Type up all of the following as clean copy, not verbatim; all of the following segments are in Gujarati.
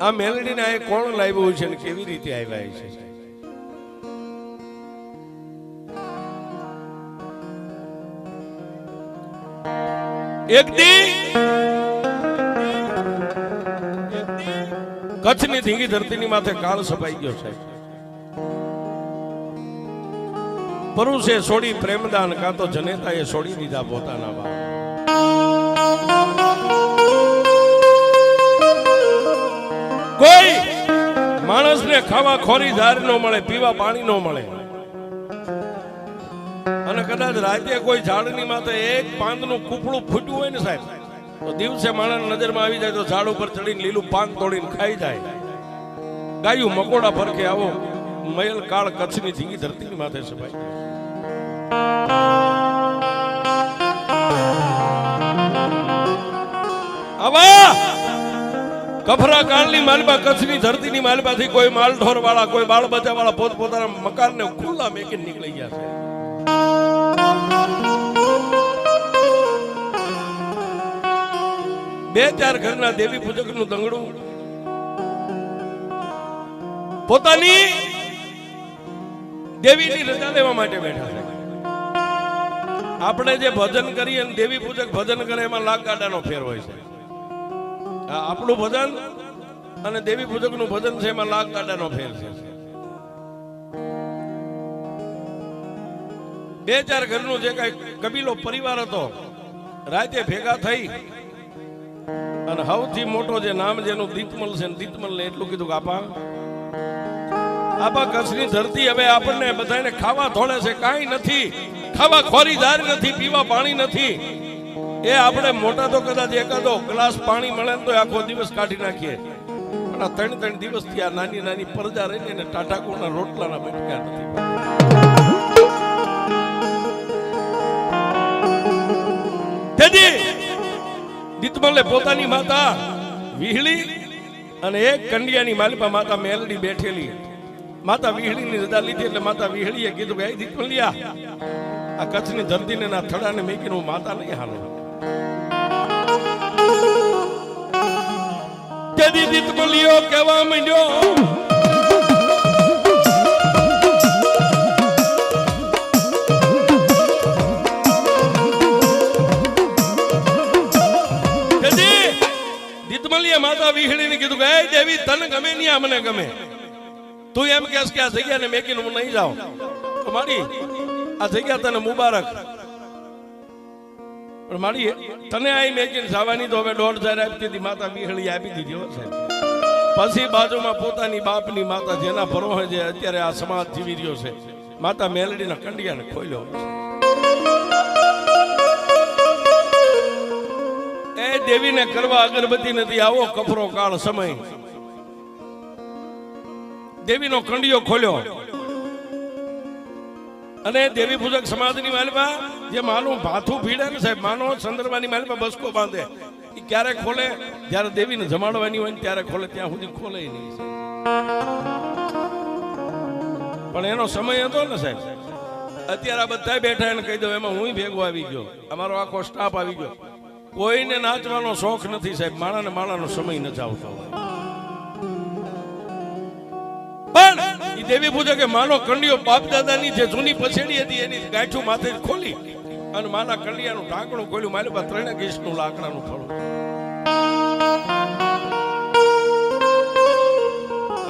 આ મેલડીને આ કોણ લાવ્યું છે ને કેવી રીતે આવ્યા છે? એક દી કચ્છની ધીંગી ધરતીની માથે કાળ સપાઈ ગયો છે. પરુષે છોડી પ્રેમદાન કાં તો જનેતાએ છોડી દીધા પોતાના બાપ. કોઈ માણસને ખાવા ખોરી ધાર ન મળે, પીવા પાણી ન મળે, અને કદાચ રાતે કોઈ ઝાડની માથે એક પાંદનું કૂપડું ફૂટ્યું હોય ને સાહેબ, તો દિવસે માણસ નજરમાં આવી જાય તો ઝાડ ઉપર ચડીને લીલું પાન તોડીને ખાઈ જાય. ગાયું મકોડા ફરકે આવો મયલ કાળ કચ્છની ધીંગી ધરતીની માથે સપાઈ. આવા કફરા કાળની માલબા કચ્છની ધરતીની માલબાથી કોઈ માલઢોર વાળા, કોઈ બાળ બચ્ચા વાળા પોતપોતાના મકાનને ખુલ્લા મેકીને નીકળી ગયા છે. બે ચાર ઘરના દેવી પૂજકનું દંગડું પોતાની દેવીની રજા લેવા માટે બેઠા છે. આપણે જે ભજન કરીએ ને દેવી પૂજક ભજન કરે એમાં લાખ ગાડાનો ફેર હોય છે. આપણું ભજન અને દેવી પૂજકનું ભજન છે એમાં લાખ ગાડાનો ફેર છે. બે ચાર ઘરનું જે કઈ કબીલો પરિવાર હતો રાતે ભેગા થઈ અને સૌથી મોટો જે નામ જેનું દીતમલ છે, દીતમલ ને એટલું કીધું કે આપા કચ્છની ધરતી હવે આપણને બધાને ખાવા થોડે છે, કાંઈ નથી, ખાવા ખોરીદાર નથી, પીવા પાણી નથી. એ આપણે મોટા તો કદાચ એકાદો ગ્લાસ પાણી મળે ને તો આખો દિવસ કાઢી નાખીએ, પણ આ 3 દિવસથી આ નાની નાની પરજા રહીને એને ટાટાકોના રોટલાના બટકા નથી. દીતમલે પોતાની માતા વિહળી અને એક કંડિયાની માલિપા માતા મેલડી બેઠેલી. માતા વિહળીની રજા લીધી એટલે માતા વિહળીએ કીધું કે દીતમલિયા, આ કચ્છની ધરતીને ના થડાને મેકીને હું માતા નહીં હાલો. તેથી દીતમલિયો કહેવા માંડ્યો, માતા વિહળીને કીધું કે એ દેવી તને ગમે નહીં, આ મને ગમે. તું એમ કહેશ કે આ જગ્યાને મેકીને હું નહીં જાઉં તો મારી આ જગ્યા તને મુબારક, પણ મારી તને અહીં મેકીને જવાની તો હવે 1,500 આપી દીધી. માતા વિહળી આપી દીધી હો સાહેબ. પછી બાજુમાં પોતાની બાપની માતા જેના ભરોસે જે અત્યારે આ સમાજ જીવી રહ્યો છે, માતા મેલડીના કંડિયાને ખોલ્યો. એ દેવીને કરવા અગરબત્તી નથી, આવો કફરો કાળ સમય. દેવીનો કંડિયો ખોલ્યો અને દેવી પૂજક સમાજની માલપા જે માનું ભાથું ભીડે ને સાહેબ, માનો ચંદ્રમાની માલપા બસકો બાંધે, એ ક્યારે ખોલે? જયારે દેવીને જમાડવાની હોય ને ત્યારે ખોલે, ત્યાં સુધી ખોલે નહીં. પણ એનો સમય હતો ને સાહેબ. અત્યારે આ બધા બેઠા એને કહી દો, એમાં હું ભેગો આવી ગયો, અમારો આખો સ્ટાફ આવી ગયો. કોઈને નાચવાનો શોખ નથી સાહેબ, માણાને માણાનો સમય નથી આવતો. પણ એ દેવી પૂજે કે માનો કંડિયો બાપ દાદાની જે જૂની પછેડી હતી એની ગાંઠું માથે ખોલી અને માના કંડિયાનું ઢાંકણું ખોલ્યું. મારી પાસે 3 ગેસનું લાકડાનું ફળું.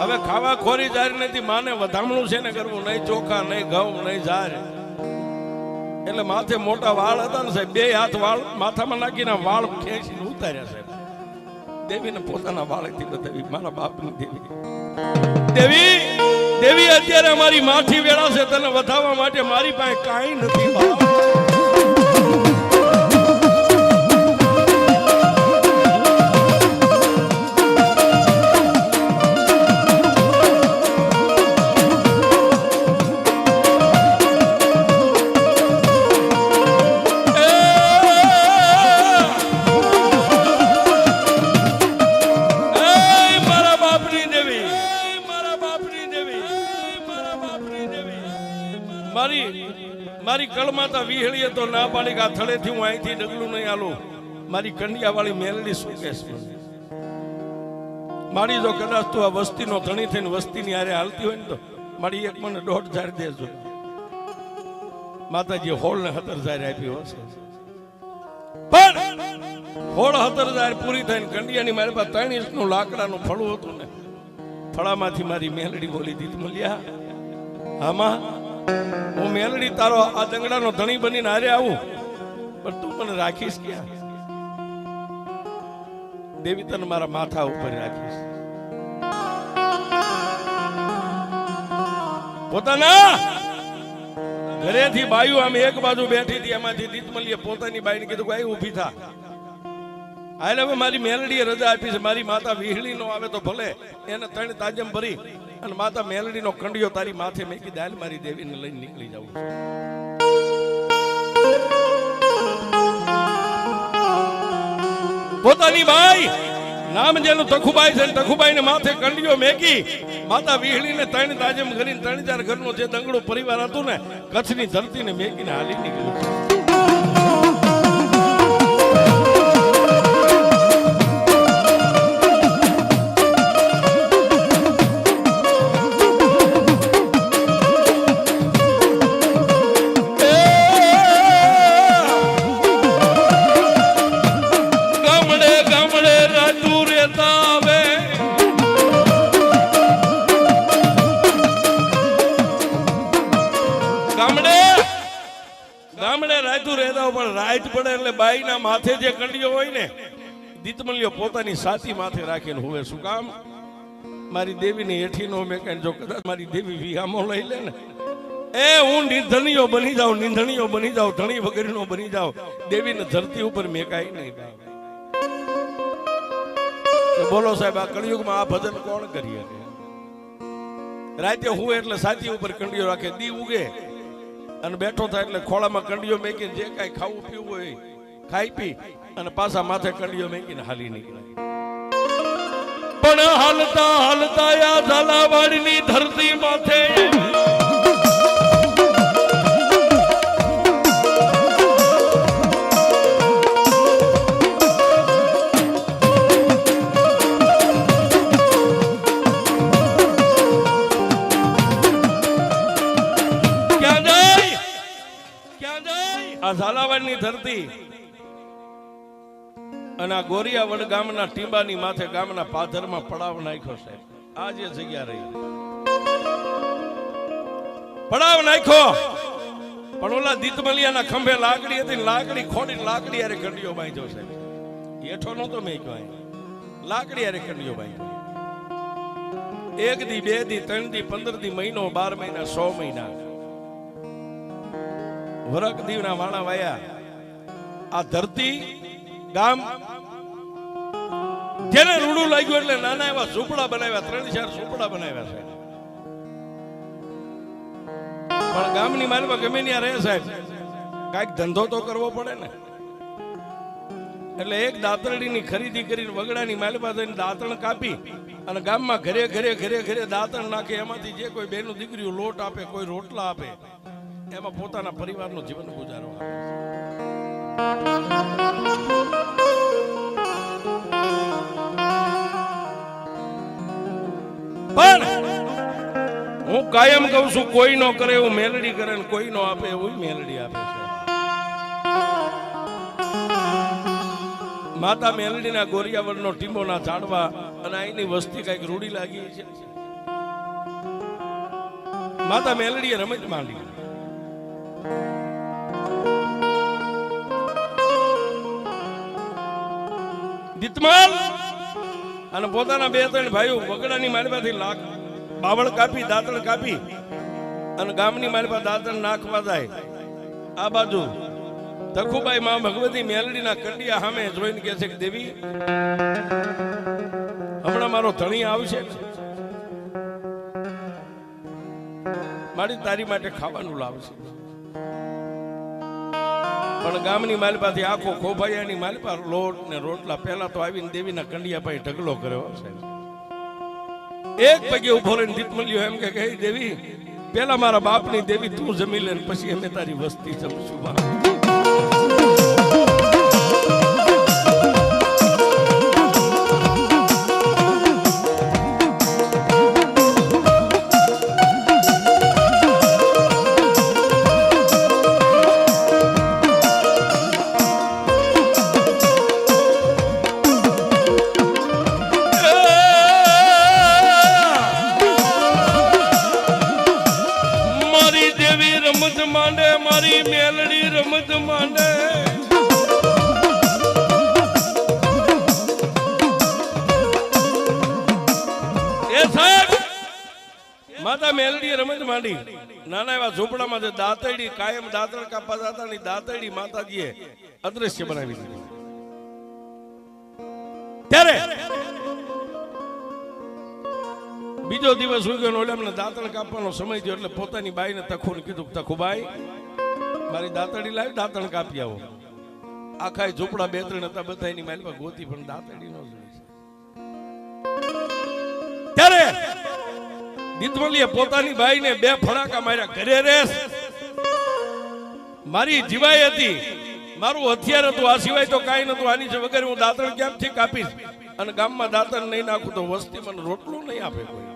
હવે ખાવા ખોરી જાર નથી, માને વધામણું છે ને કરવું, નહીં ચોખા, નહીં ઘઉં, નહીં ઝાર. એટલે માથે મોટા વાળ હતા ને સાહેબ, 2 હાથ વાળ માથામાં નાખીને વાળ ખેંચીને ઉતાર્યા સાહેબ. દેવીને પોતાના વાળેથી બતાવી, મારા બાપની દેવી. દેવી દેવી અત્યારે અમારી માઠી વેળા છે, તને વધાવવા માટે મારી પાસે કાંઈ નથી બાપ. મારી કળમાતા વિહળીએ તો ના પાડી કે આ થળેથી હું અહીંથી ડગલું નહીં આલું. મારી કંડિયા વાળી મેલડી શું કહેશે? મારી જો કદાચ તું આ વસ્તીનો ધણી થઈને વસ્તીની હારે હાલતી હોય ને તો મારી એક મને 1.5 દેજો. માતાજી 16,000 આપ્યો હશે, પણ 16,000 પૂરી થઈને કંડિયાની મારી પાસે 3 ઇંચનું લાકડાનું ફળું હતું ને, ફળામાંથી મારી મેલડી બોલી દીધી, મળ્યા આમાં હું મેલડી તારો આ દંગડાનો ધણી બનીને હારે આવું, પણ તું મને રાખીશ ક્યાં? દેવી તને મારા માથા ઉપર રાખીશ. પોતાના ઘરેથી બાયું આમ એક બાજુ બેઠી હતી, એમાંથી દીતમલીએ પોતાની બાઈને કીધું કે ઊભી થા, હાલે હવે મારી મેલડીએ રજા આપી છે, મારી માતા વિહળી નો આવે તો ભલે, એને 3 તાજમ ભરી અને માતા મેલડીનો કંડિયો તારી માથે મેકી દાલ મારી દેવીને લઈને નીકળી જાવું. પોતાની બાઈ નામ જેનું તખુબાઈ છે, તખુબાઈ ને માથે કંડિયો મેકી માતા વિહળીને 3 તાજમ કરીને 3-4 ઘરનો જે દંગડો પરિવાર હતું ને, કચ્છની ધરતીને મેકીને હાલી નીકળ્યું. રાઈટ પડે એટલે બાઈના માથે જે કંડિયો હોય ને, દીતમલીઓ પોતાની સાથી માથે રાખીને હુવે. શું કામ? મારી દેવીની હેઠીનો મેકાઈને જો કદાચ મારી દેવી વિહામો લઈ લે ને, હું નિંધણીઓ બની જાઉં, નિંધણીઓ બની જાઉં, ધણી વગરનો બની જાઉં, દેવીને ધરતી ઉપર મેકાઈ નહીં. બોલો સાહેબ, આ કળિયુગમાં આ ભજન કોણ કરી શકે? રાતે હુવે એટલે સાથી ઉપર કંડિયો રાખે, દી ઉગે અને બેઠો થાય એટલે ખોળામાં કંડિયો મેકીને જે કાંઈ ખાવું પીવું હોય ખાઈ પી અને પાછા માથે કંડિયો મેકીને હાલી નીકળે. પણ હાલતા હાલતા આ ઝાલાવાડની ધરતી માથે ઝાલાવાડની ધરતી અને આ ગોરિયાવડ ગામના ટીંબાની માથે ગામના પાધરમાં પડાવ નાખ્યો છે. આ જે જગ્યા રહી પડાવ નાખ્યો, પણ ઓલા દીતમલિયાના ખંભે લાકડી હતી, લાકડી ખોડીને લાકડી હારે કંડિયો બાંધ્યો છે. હેઠો નતો મેક્યો, લાકડી હારે કંડિયો બાંધ્યો. 1 દી 2 દી 3 દી 15 દી મહિનો 12 મહિના 100 મહિના વરક દીવના વાણા વાયા. આ ધરતી ગામ જેને રૂડું લાગ્યું એટલે નાના એવા ઝૂંપડા બનાવ્યા, 3-4 ઝૂંપડા બનાવ્યા છે. પણ ગામની માલમાં ગમે ત્યાં રહે સાહેબ, કાંઈક ધંધો તો કરવો પડે ને. એટલે એક દાતરડીની ખરીદી કરીને વગડાની માલમાં જઈને દાંતણ કાપી અને ગામમાં ઘરે ઘરે ઘરે ઘરે દાંતણ નાખે. એમાંથી જે કોઈ બેનું દીકરીઓ લોટ આપે, કોઈ રોટલા આપે, એમાં પોતાના પરિવારનો જીવન ગુજારો આવે. પણ હું કાયમ કહું છું, કોઈ નો કરે એવું મેલડી કરે, કોઈ નો આપે એવું મેલડી આપે છે. માતા મેલડીના ગોરિયાવડનો ટીંબોના ઝાડવા અને અહીંની વસ્તી કઈક રૂડી લાગી છે. માતા મેલડીએ રમત માંડી. દીતમાલ અને પોતાના 2-3 ભાઈઓ વગડાની માલમાંથી બાવળ કાપી, દાંતણ કાપી અને ગામની માલમાં દાંતણ નાખવા જાય. આ બાજુ તખુબાઈ માં ભગવતી મેલડીના કંડિયા સામે જોઈને કહે છે કે દેવી, હમણાં મારો ધણી આવશે, મારી તારી માટે ખાવાનું લાવશે. પણ ગામની માલપાથી આખો ખોભાઈયાની માલપા લોટ ને રોટલા પહેલા તો આવીને દેવીના કંડિયા પાસે ઢગલો કર્યો છે. એક પગે ઉભો રહીને દીતમલ્યો એમ કે દેવી, પેલા મારા બાપની દેવી તું જમી લે, પછી અમે તારી વસ્તી જમશું. મારી મેલડી રમત માંડે એ સાહેબ માતા મેલડી રમત માંડી નાના એવા ઝૂંપડામાં જે દાતરડી કાયમ દાતર કાપા જતા ની દાતરડી માતાજીએ અદ્રશ્ય બનાવી દીધી ત્યારે બીજો દિવસ ઉગ્યો ઓલામને દાંતણ કાપવાનો સમય થયો એટલે પોતાની બાઈને તખુને કીધું તખુબાઈ મારી દાંતડી લાવી દાંતણ કાપી આવો આખા ઝૂંપડા બે ત્રણ હતા બધા એની માલમાં ગોતી પણ દાંતડી નો જોઈ ત્યારે દીતમલીએ પોતાની બાઈને બે ફડાકા માર્યા ઘરે રેસ મારી જીવાઈ હતી મારું હથિયાર હતું આ સિવાય તો કાંઈ નતું આની વગર હું દાંતણ ક્યાંથી કાપીશ અને ગામમાં દાંતણ નહીં નાખું તો વસ્તી મને રોટલું નહીં આપે કોઈ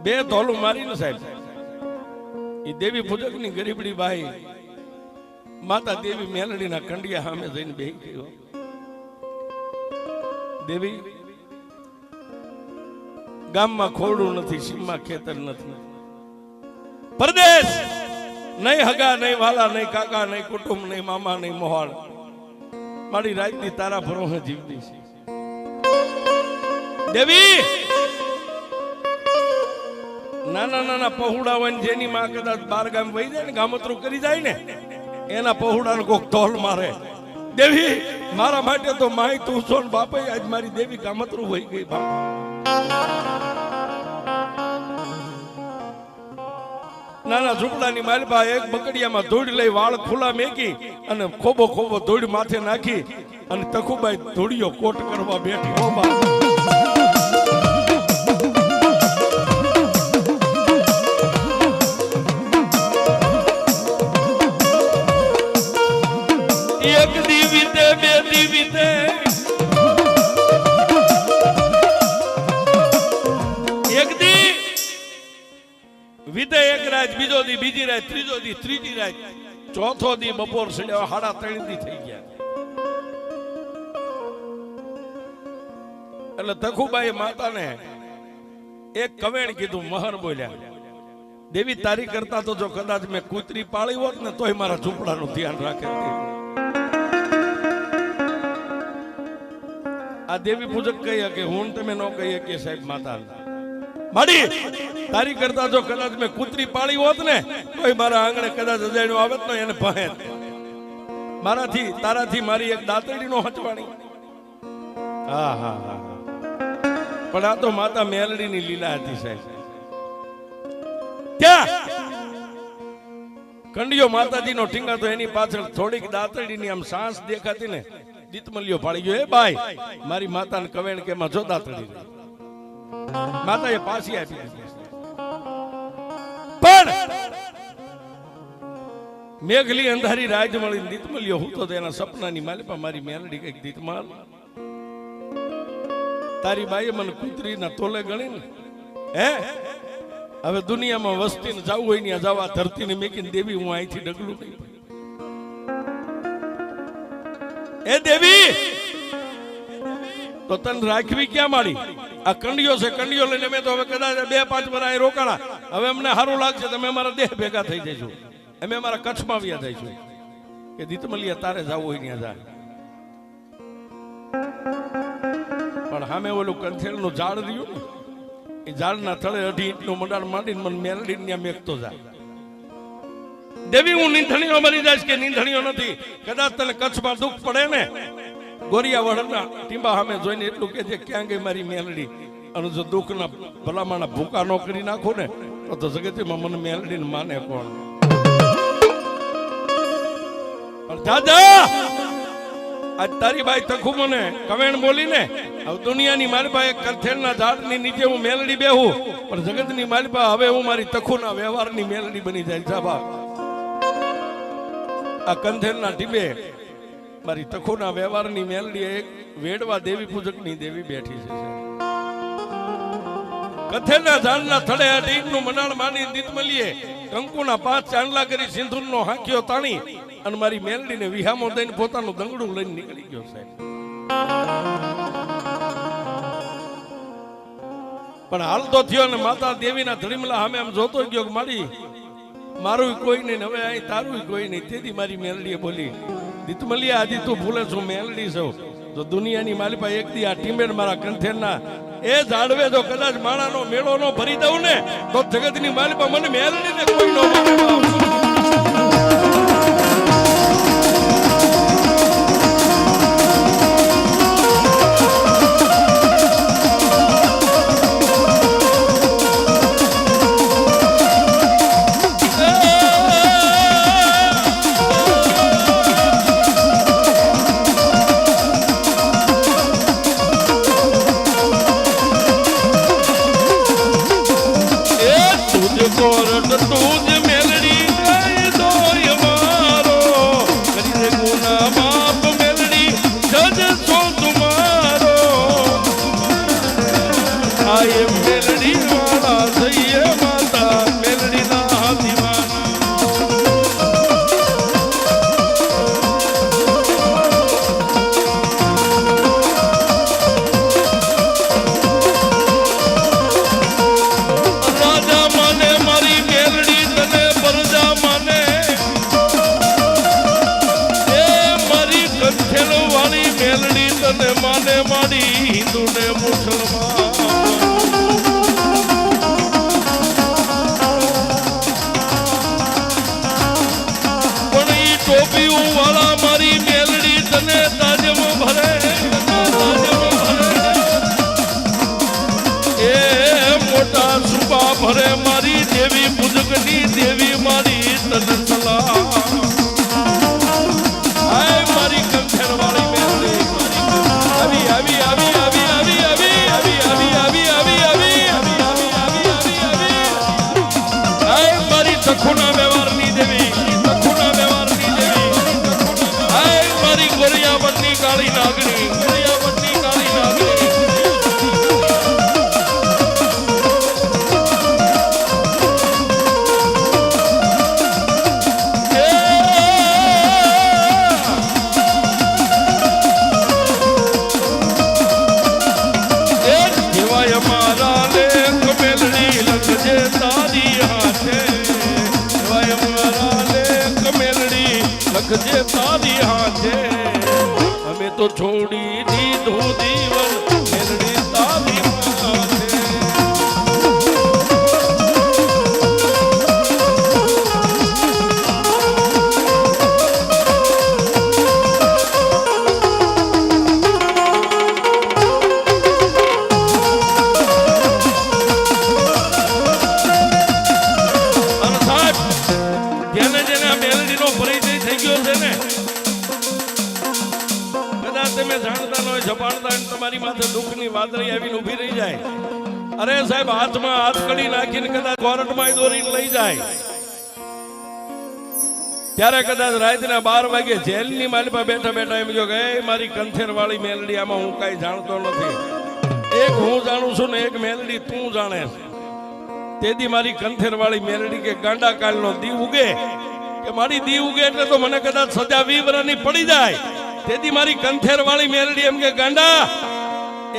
બે ધોલું મારીને સાહેબ એ દેવી પૂજક ની ગરીબડી બાઈ માતા દેવી મેલડીના કંડિયા સામે જઈને બેહી ગયો દેવી ગામમાં ખોડું નથી સીમમાં ખેતર નથી પરદેશ નહીં હગા નહીં વાલા નહીં કાકા નહીં કુટુંબ નહીં મામા નહીં મોહાળ મારી રાતની તારા ભરોસે જીવતી છે દેવી નાના નાના પહોળા હોય જેની માં કદાચ બાર ગામ વહી જાય ને ગામતરું કરી જાય ને એના પહોળાને કોક તોલ મારે દેવી મારા માટે તો માય તું છો ને બાપે આજ મારી દેવી ગામતરું વહી ગઈ બાપ નાના ઝૂંપડાની માલબા એક બકડિયામાં ધૂળ લઈ વાળ ખુલ્લા મેકી અને ખોબો ખોબો ધૂળ માથે નાખી અને તખુબાઈ ધૂળિયો કોટ કરવા બેઠી હો બા એક દીવી તે બે દીવી તે એક દી વિદે એક રાત બીજો દી બીજી રાત ત્રીજો દી ત્રીજી રાત ચોથો દી બપોર સડ્યા 3:30 દી થઈ ગયા એટલે તખુબાઈ માતાને એક કવેણ કીધું મહર બોલ્યા દેવી તારી કરતા તો જો કદાચ મેં કૂતરી પાળી હોત ને તોય મારા ઝૂંપડાનું ધ્યાન રાખે આ દેવી પૂજક કહી કે હું તમે ન કહીએ કે સાહેબ માતા માડી તારી કરતા જો કદાચ મેં કૂતરી પાળી હોત ને તોય મારા આંગણે કદાચ અજાણ્યો આવત ને એને ભહે મારાથી તારાથી મારી એક દાતરડી નો હચવાણી હા હા હા પણ આ તો માતા મેલડી ની લીલા હતી સાહેબ ક્યાં કંડિયો માતાજી નો ઠીંગા તો એની પાછળ થોડીક દાતરડી ની આમ સાંસ દેખાતી ને દીતમલિયો પાડી ગયો એ બાઈ મારી માતાને કવેણ કે માં જો દાતરડી માતાએ પાછી આપી દીધી પણ મેઘલી અંધારી રાજ મળી દીતમલિયો હું તો એના સપનાની માલિપા મારી મેલડી કઈક દીતમાલ તારી બાઈએ મને કૂતરીના તોલે ગણી ને હે હવે દુનિયામાં વસ્તીને જવું હોય ને જવા ધરતીને મેકીને દેવી હું અહીંથી ડગલું નહીં એ દેવી તો તને રાખવી ક્યાં માડી આ કંડિયો છે કંડિયો લઈને અમે તો હવે કદાચ 2-5 વર્ષ રોકાણા હવે અમને સારું લાગશે તમે અમારા દેહ ભેગા થઈ જઈશું અમે અમારા કચ્છમાં આવ્યા જઈશું કે દીતમલિયા તારે જવું હોય ત્યાં જાય પણ સામે ઓલું કંથેલનું ઝાડ રહ્યું ને એ ઝાડના થળે 2.5 ઇંચનું મંડાણ માંડીને મને મેલડી ત્યાં મેકતો જાય દેવી હું નીંધણીઓ મરી જાય કે નીંધણીઓ નથી કદાચ તને કચ્છમાં દુઃખ પડે ને ગોરિયા વડના ટીંબા સામે જોઈને એટલું કે છે ક્યાં ગઈ મારી મેલડી અને જો દુઃખના ભલામાના ભૂકા નો કરી નાખો ને તો જગતમાં મને મેલડીને માને કોણ પણ દાદા આજ તારી બાઈ તખુ મને કવેણ બોલીને હવે દુનિયાની માલિપા એક કંથેલના ઝાડની નીચે હું મેલડી બેહું પણ જગતની માલિપા હવે હું મારી તખુના વ્યવહારની મેલડી બની જાય સાબા આ કંથેલના ટીબે મારી તખુના વ્યવહારની મેલડી એક વેડવા દેવી પૂજકની દેવી બેઠી છે કથેલના ઝાડના થડે 2 ઇંચનું મંડાણ માંડી દીતમલીએ કંકુના 5 ચાંદલા કરી સિંદૂરનો હાંક્યો તાણી અને મારી મેલડીને વિહામો દઈને પોતાનું દંગડું લઈને નીકળી ગયો સાહેબ પણ હાલ તો થયો ને માતા દેવીના ધડીમલા સામે આમ જોતો ગયો કે મારી મારું કોઈ નહીં, હવે અહીં તારું કોઈ નહીં. તેથી મારી મેલડીએ બોલી, દીતમલિયા આજી તું ભૂલે છું, મેલડી છું. જો દુનિયાની માલિપા એક દી આ ટીમેડ મારા કંઠેરના એ ઝાડવે જો કદાચ માણાનો મેળો નો ભરી દઉં ને તો જગતની માલિપા મને મેલડીને કોઈ નો માને. ભરે મારી દેવી પૂજકની દેવી મારી તન સલાહ. હાય મારી કંઠેર વાળી મેલડી આવી આવી આવી આવી આવી આવી આવી આવી આવી આવી આવી આવી આવી. હાય મારી સખુના વ્યવહારની દેવી, સખુના વ્યવહારની દેવી. હાય મારી ગોરિયાવટની કાળી નાગણી, ગોરિયાવટની કાળી નાગણી. જે તારી હાથે અમે તો છોડી દીધું દીવન મેલડી તારી હાથે. અને સાહેબ જેને જેને આ મેલડીનો પરિચય થઈ ગયો છે ને, કદાચ તમે જાણતા ન હોય, ઝપાડતા તમારી માથે દુઃખની વાદળી આવીને ઊભી રહી જાય. અરે સાહેબ હાથમાં હાથકડી નાખીને કદાચ કોર્ટમાં દોરીને લઈ જાય, ત્યારે કદાચ રાતના 12 વાગે જેલની માલિપા બેઠા બેઠા એમ જો કે મારી કંથેર વાળી મેલડી, આમાં હું કઈ જાણતો નથી. એક હું જાણું છું ને એક મેલડી તું જાણે. તેથી મારી કંથેર વાળી મેલડી કે ગાંડા કાળનો દી ઉગે કે મારી દી ઉગે એટલે તો મને કદાચ સજા 20 વર્ષની પડી જાય. તેથી મારી કંથેર વાળી મેલડી એમ કે ગાંડા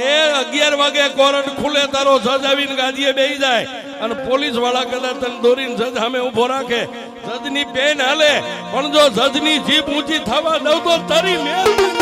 એ 11 વાગે કોર્ટ ખુલે, તારો જજ આવીને ગાદીએ બેસી જાય અને પોલીસ વાળા કદાચ તને દોરીને જજ સામે ઉભો રાખે, જજની પેન હાલે, પણ જો જજની જીભ ઊંચી થવા દઉં તો તારી મેલડી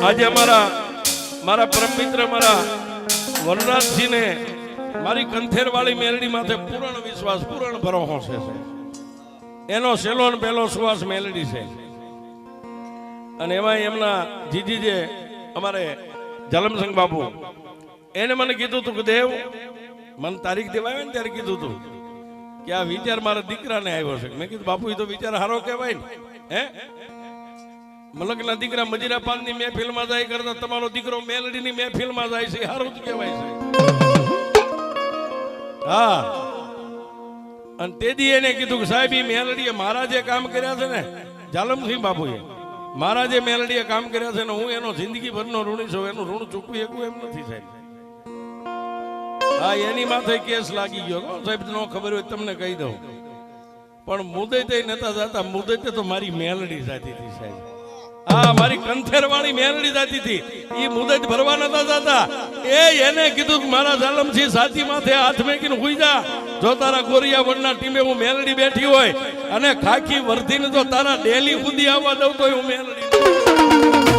આજે મારા પરમ મિત્ર મારા વનરાજસિંહને મારી કંથેર વાળી મેલડી માથે પૂર્ણ વિશ્વાસ, પૂર્ણ ભરોસો છે. એનો સેલો ને પહેલો સુવાસ મેલડી છે. અને એમાં એમના જીજી જે અમારે જલમસંગ બાપુ, એને મને કીધું હતું કે દેવ, મને તારીખ દેવાય ને ત્યારે કીધું હતું કે આ વિચાર મારા દીકરાને આવ્યો છે. મેં કીધું બાપુ એ તો વિચાર સારો કહેવાય ને. હે મલકના દીકરા મજીરા પાનની મહેફિલમાં જાય કરતા તમારો દીકરો મેલડીની મહેફિલમાં જાય છે, સારું જ કહેવાય છે. હા, અને તેદી એને કીધું કે સાહેબ ઈ મેલડીએ મારા જે કામ કર્યા છે ને, જાલમસિંહ બાપુએ મારા જે મેલડીએ કામ કર્યા છે ને, હું એનો જિંદગીભરનો ઋણી છું, એનું ઋણ ચૂકવી શકું એમ નથી સાહેબ. હા, એની માથે કેસ લાગી ગયો સાહેબ, ન ખબર હોય તમને કહી દઉં. પણ મુદતે નતા જતા, મુદતે તો મારી મેલડી જાતી હતી સાહેબ. હા, મારી કંથેર વાળી મેલડી જાતી હતી, એ મુદત ભરવા નતા જતા. એને કીધું કે મારા જાલમસિંહ સાચી માથે હાથ મેકીને હુઈ જા. જો તારા ગોરિયા વડના ટીમે હું મેલડી બેઠી હોય અને ખાખી વર્ધીને જો તારા ડેલી સુધી આવવા દઉં તો હું મેલડી